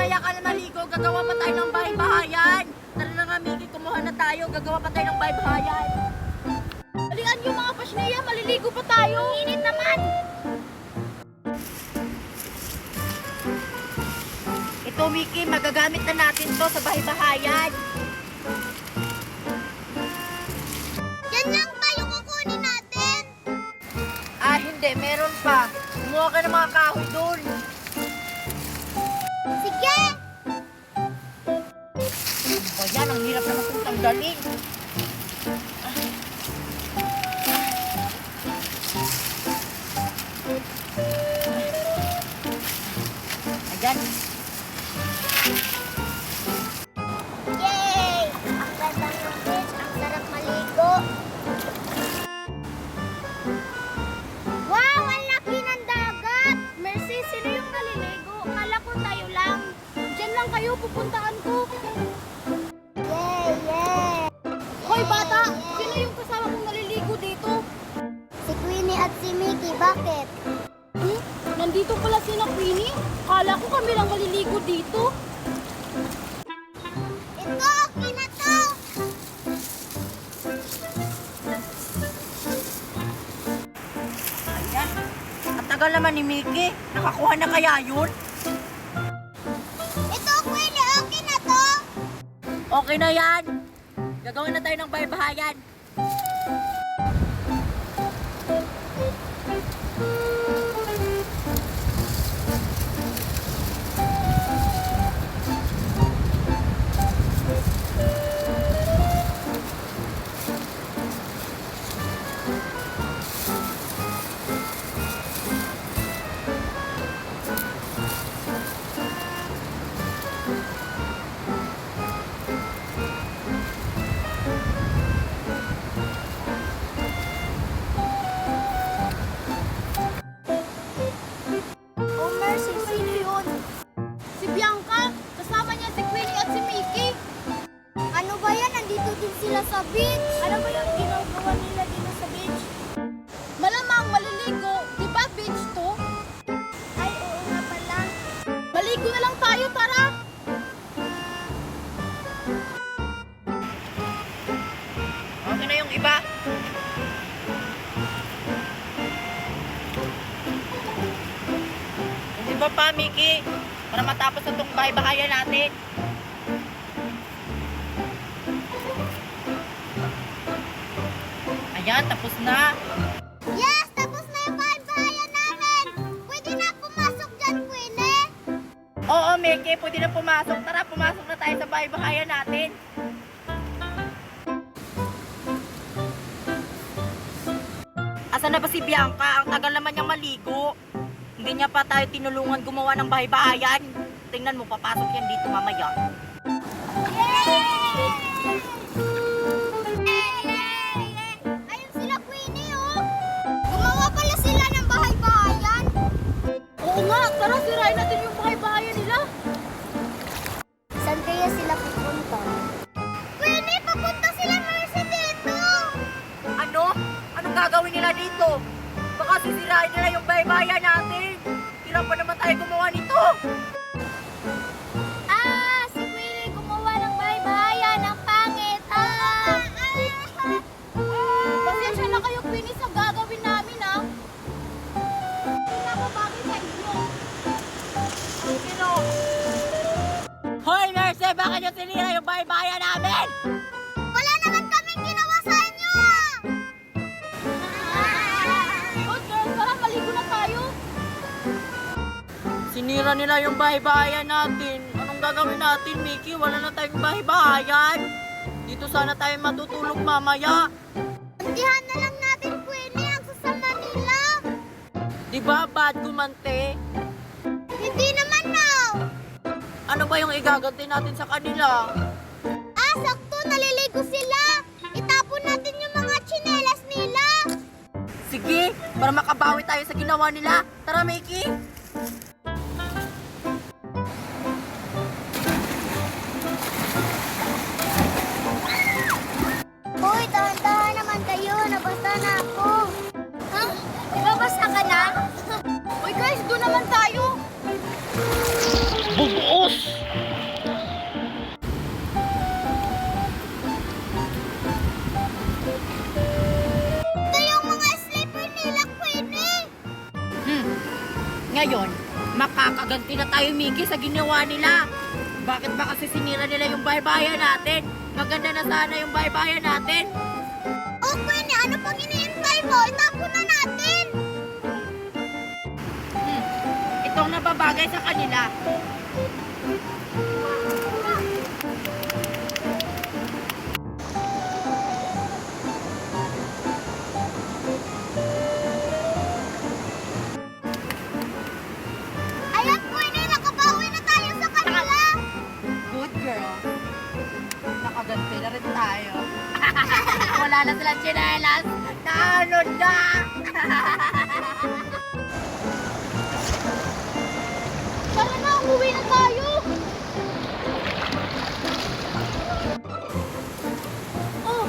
mamaya ka na maligo, gagawa pa tayo ng bahay-bahayan. Tara na nga, Miki, kumuha na tayo, gagawa pa tayo ng bahay-bahayan. Halian yung mga pasneya, maliligo pa tayo. Init naman. Ito, Miki, magagamit na natin to sa bahay-bahayan. Yan lang ba yung kukunin natin? Ah, hindi, meron pa. Kumuha ka ng mga kahoy doon. Sige! O yan, ang hirap naman itong tanggalin. Ayan. Yay! Ang ganda ng beach, ang sarap maligo. Wow! Ang laki ng dagat! Mercy, sino yung naliligo? Kala ko tayo lang. Diyan lang kayo, pupuntahan ko. Yay! Yay! Hoy bata! Sino yung kasama mong naliligo dito? Si Queenie at si Mickey. Bakit? Nandito pala sila, Queenie. Kala ko kami lang maliligo dito. Ito, okay na to. Ayan. Ang tagal naman ni Miki. Nakakuha na kaya yun? Ito, Queenie, okay na to. Okay na yan. Gagawin na tayo ng bahay-bahayan. Oh, Mercy, sino yun? Si Bianca. Kasama niya si Queenie at si Mickey. Ano ba yan? Nandito din sila sa beach. Ano ba yung ginagawa nila dito sa beach? Malamang maliligo. Di ba beach to? Ay, oo nga pala. Maligo na lang tayo, tara! Okay na yung iba. Hindi ba pa, Miki? Para matapos na itong bahay-bahayan natin. Ayan, tapos na. Yes! Tapos na yung bahay-bahayan namin! Pwede na pumasok dyan, Queenie! Oo, Miki, pwede na pumasok. Tara, pumasok na tayo sa bahay-bahayan natin. Asan na ba si Bianca? Ang tagal naman niyang maligo. Hindi niya pa tayo tinulungan gumawa ng bahay-bahayan. Tingnan mo, papasok yan dito mamaya. Yay! Ayun sila, Queenie, oh! Gumawa pala sila ng bahay-bahayan! Oo nga, tara, sirain natin yung bahay-bahayan nila! Saan kaya sila pupunta? Queenie, papunta sila, Mercy, dito! Ano? Anong gagawin nila dito? Baka sisirain nila yung bahay-bahayan natin. Hirap pa naman tayo gumawa nito. Ah, si Queenie gumawa ng bahay-bahayan. Ang pangit! Pasensya na kayo, Queenie, sa gagawin namin, ah! Hindi na ako bagay sa inyo. Sino? Hoy, Mercy! Bakit nyo sinira yung bahay-bahayan namin? Wala naman kaming ginawa sa inyo, ah! Oh, girl, tara, maligo na tayo. Sinira nila yung bahay-bahayan natin. Anong gagawin natin, Miki? Wala na tayong bahay-bahayan. Dito sana tayo matutulog mamaya. Andihan na lang natin, Queenie, ang sasama nila. Diba, bad gumante? Hindi naman, now. Ano ba yung igaganti natin sa kanila? Ah, sakto, naliligo sila. Itapon natin yung mga tsinelas nila. Sige, para makabawi tayo sa ginawa nila. Tara, Miki! Hoy, dahan-dahan naman kayo. Nabasa na ako. Ha? Nabasa ka na? Hoy guys, doon naman tayo. Bubuos! Ngayon, makakaganti na tayo, Mickey, sa ginawa nila. Bakit ba kasi sinira nila yung bahay-bayan natin? Maganda na sana yung bahay-bayan natin. Oh, Queenie, ano pang iniintay mo? Itapon na natin! Itong nababagay sa kanila. Ayan, Queenie, nakabawi na tayo sa kanila! Good girl. Nakaganti na rin tayo. Wala na silang tsinelas. Naano na! Tara na, umuwi na tayo! Oh,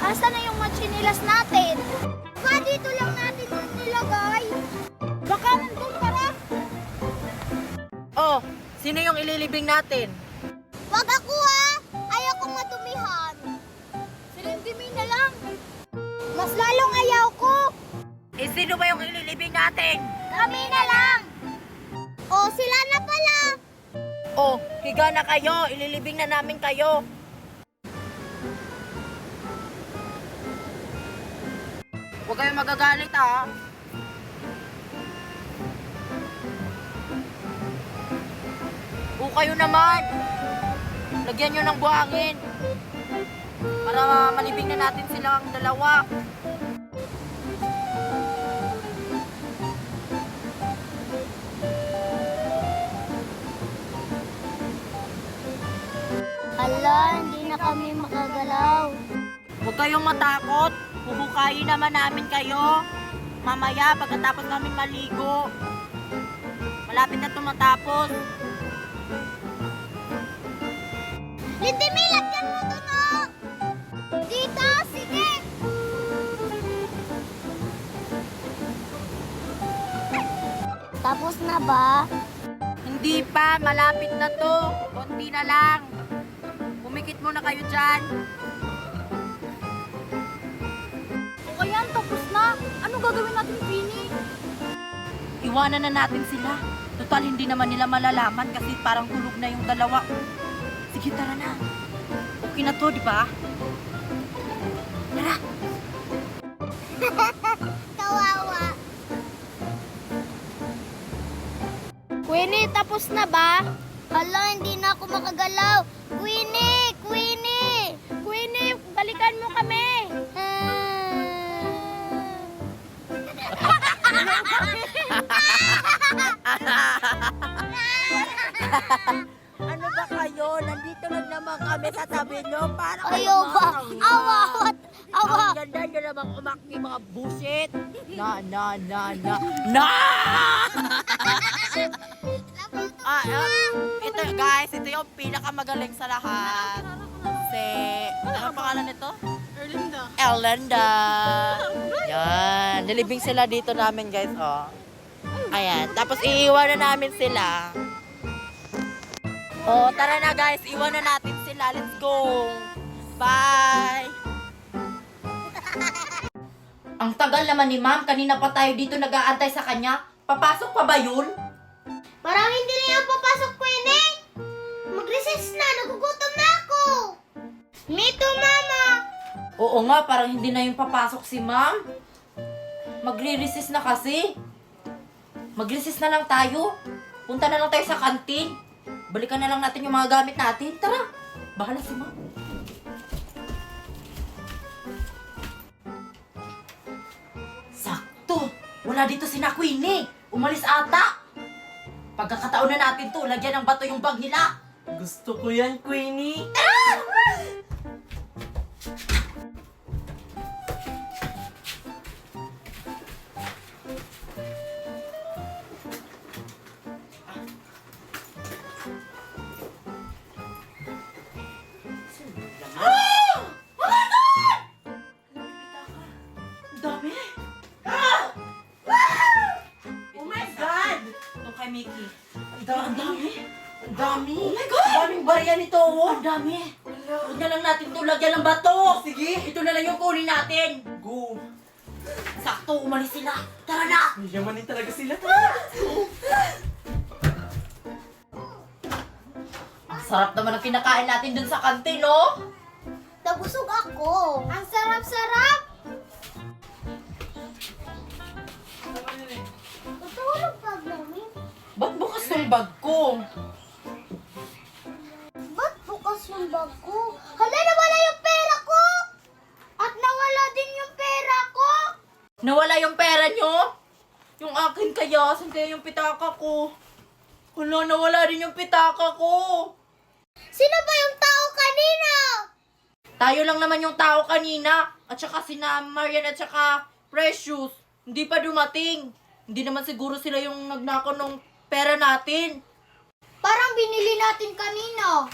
asa na yung machinilas natin? Baka dito lang natin yung nilagay. Baka nandun para. Oh, sino yung ililibing natin? Wag ako ha! Ayaw kong matumihan. Si Lindy May na lang. Mas lalong ayaw ko. Eh, sino ba yung ililibing natin? Kami na lang. Oh, sila na pala. Oh, higa na kayo. Ililibing na namin kayo. Huwag kayong magagalit, ha? O kayo naman. Lagyan nyo ng buhangin. Para malibing na natin silang dalawa. Hala, hindi na kami makagalaw. Huwag kayong matakot. Huhukayin naman namin kayo. Mamaya, pagkatapos namin maligo. Malapit na tumatapos. Lindy May, lagyan mo to no. Dito, sige. Tapos na ba? Hindi pa, malapit na to. Konti na lang. Pumikit muna kayo dyan. O yan, tapos na. Ano gagawin natin, Queenie? Iwanan na natin sila. Total, hindi naman nila malalaman kasi parang tulog na yung dalawa. Sige, tara na. Okay na to, di ba? Tara. Kawawa. Queenie, tapos na ba? Hala, hindi na ako makagalaw. Queenie! Queenie! Queenie, balikan mo kami! Ano ba kayo? Nandito lang naman kami sa tabi nyo. Para kayo Ayaw ba? Awa! Awa! Ang ganda nyo namang umakti mga busit. Na! Ito guys, ito yung pinakamagaling sa lahat. Si, ano pangalan nito? Erlinda. Yan. Nilibing sila dito namin guys, oh. Ayan. Tapos iiwan na namin sila. Oh, tara na guys. Iwan na natin sila. Let's go. Bye. Ang tagal naman ni ma'am. Kanina pa tayo dito nag-aantay sa kanya. Papasok pa ba yun? Parang hindi na yung papasok, Queenie! Mag-recess na! Nagugutom na ako! Me too, Mama! Oo nga, parang hindi na yung papasok si ma'am. Magre-recess na kasi. Mag-recess na lang tayo. Punta na lang tayo sa kantin. Balikan na lang natin yung mga gamit natin. Tara, bahala si ma'am. Sakto! Wala dito si na Queenie. Umalis ata. Pagkakataon na natin to, lagyan ng bato yung bag nila. Gusto ko yan, Queenie. Ang dami! Oh my God! Ito kay Mickey. Ang dami! Ang dami. Oh my God! Ang daming barya nito, oh. Ang dami! Huwag na lang natin ito lagyan ng bato! Sige. Ito na lang yung kunin natin! Go. Sakto, umalis sila! Tara na! Yamanin talaga sila. Ang sarap naman ang kinakain natin dun sa kantin, no? Nabusog ako. Ang sarap-sarap. Tutulog pa, Mami. Ba't bukas yung bag ko? Ba't bukas yung bag ko? Hala, nawala yung pera ko! At nawala din yung pera ko! Nawala yung pera nyo? Yung akin kaya? Saan kaya yung pitaka ko? Hala, nawala din yung pitaka ko. Sino ba yung tao kanina? Tayo lang naman yung tao kanina. At saka sina Marian at saka Precious. Hindi pa dumating. Hindi naman siguro sila yung nagnakaw ng pera natin. Parang binili natin kanina.